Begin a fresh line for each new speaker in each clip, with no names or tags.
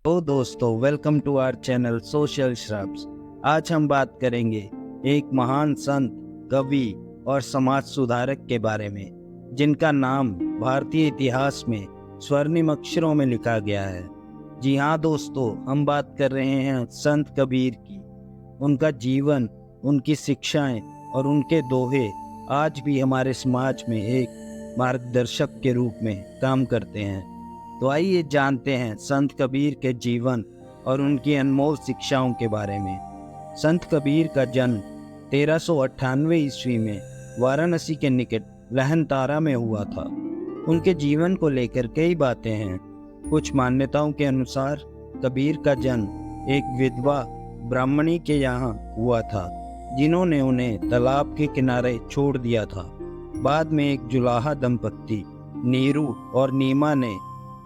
तो दोस्तों, welcome to our channel social shrubs. आज हम बात करेंगे एक महान संत, कवि और समाज सुधारक के बारे में, जिनका नाम भारतीय इतिहास में स्वर्णिम अक्षरों में लिखा गया है। जी हाँ दोस्तों, हम बात कर रहे हैं संत कबीर की। उनका जीवन, उनकी शिक्षाएं और उनके दोहे आज भी हमारे समाज में एक मार्गदर्शक के रूप में काम करते हैं। तो आइए जानते हैं संत कबीर के जीवन और उनकी अनमोल शिक्षाओं के बारे में। संत कबीर का जन्म 1398 ईस्वी में वाराणसी के निकट लहनतारा में हुआ था। उनके जीवन को लेकर कई बातें हैं। कुछ मान्यताओं के अनुसार कबीर का जन्म एक विधवा ब्राह्मणी के यहाँ हुआ था, जिन्होंने उन्हें तालाब के किनारे छोड़ दिया था। बाद में एक जुलाहा दंपत्ति नीरू और नीमा ने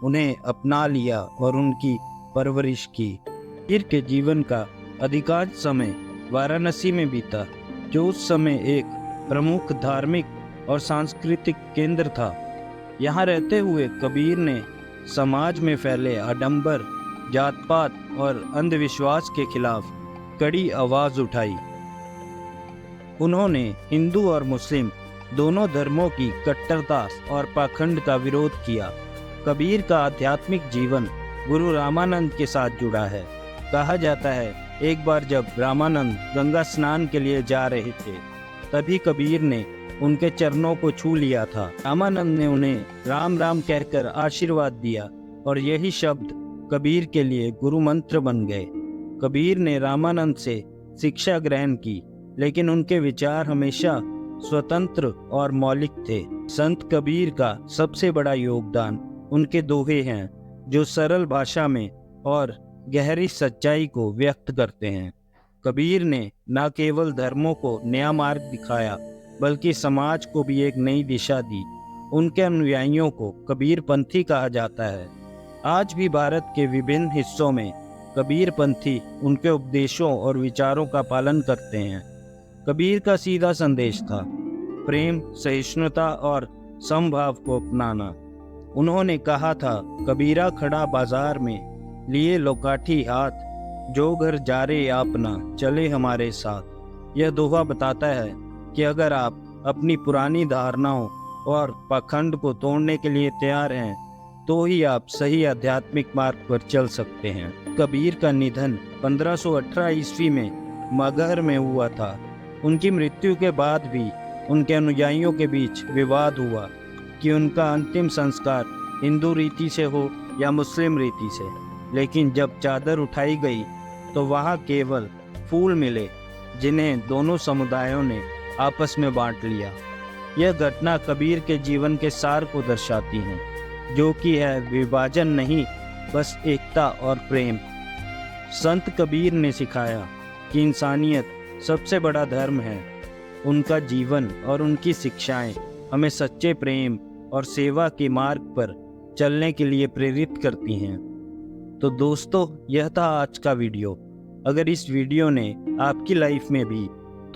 उन्हें अपना लिया और उनकी परवरिश की। कबीर के जीवन का अधिकांश समय वाराणसी में बीता, जो उस समय एक प्रमुख धार्मिक और सांस्कृतिक केंद्र था। यहाँ रहते हुए कबीर ने समाज में फैले आडंबर, जात पात और अंधविश्वास के खिलाफ कड़ी आवाज उठाई। उन्होंने हिंदू और मुस्लिम दोनों धर्मों की कट्टरता और पाखंड का विरोध किया। कबीर का आध्यात्मिक जीवन गुरु रामानंद के साथ जुड़ा है। कहा जाता है, एक बार जब रामानंद गंगा स्नान के लिए जा रहे थे, तभी कबीर ने उनके चरणों को छू लिया था। रामानंद ने उन्हें राम राम कहकर आशीर्वाद दिया और यही शब्द कबीर के लिए गुरु मंत्र बन गए। कबीर ने रामानंद से शिक्षा ग्रहण की, लेकिन उनके विचार हमेशा स्वतंत्र और मौलिक थे। संत कबीर का सबसे बड़ा योगदान उनके दोहे हैं, जो सरल भाषा में और गहरी सच्चाई को व्यक्त करते हैं। कबीर ने न केवल धर्मों को नया मार्ग दिखाया, बल्कि समाज को भी एक नई दिशा दी। उनके अनुयायियों को कबीर पंथी कहा जाता है। आज भी भारत के विभिन्न हिस्सों में कबीर पंथी उनके उपदेशों और विचारों का पालन करते हैं। कबीर का सीधा संदेश था प्रेम, सहिष्णुता और समभाव को अपनाना। उन्होंने कहा था, कबीरा खड़ा बाजार में लिए लोकाठी हाथ, जो घर जा रे आपना चले हमारे साथ। यह दोहा बताता है कि अगर आप अपनी पुरानी धारणाओं और पाखंड को तोड़ने के लिए तैयार हैं, तो ही आप सही आध्यात्मिक मार्ग पर चल सकते हैं। कबीर का निधन 1518 ईस्वी में मगहर में हुआ था। उनकी मृत्यु के बाद भी उनके अनुयायियों के बीच विवाद हुआ कि उनका अंतिम संस्कार हिंदू रीति से हो या मुस्लिम रीति से। लेकिन जब चादर उठाई गई तो वहाँ केवल फूल मिले, जिन्हें दोनों समुदायों ने आपस में बांट लिया। यह घटना कबीर के जीवन के सार को दर्शाती है, जो कि है विभाजन नहीं, बस एकता और प्रेम। संत कबीर ने सिखाया कि इंसानियत सबसे बड़ा धर्म है। उनका जीवन और उनकी शिक्षाएं हमें सच्चे प्रेम और सेवा के मार्ग पर चलने के लिए प्रेरित करती हैं। तो दोस्तों, यह था आज का वीडियो। अगर इस वीडियो ने आपकी लाइफ में भी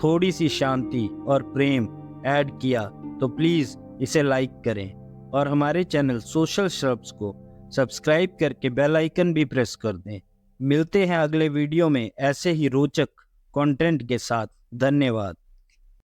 थोड़ी सी शांति और प्रेम ऐड किया, तो प्लीज़ इसे लाइक करें और हमारे चैनल सोशल श्रब्स को सब्सक्राइब करके बेल आइकन भी प्रेस कर दें। मिलते हैं अगले वीडियो में ऐसे ही रोचक कंटेंट के साथ। धन्यवाद।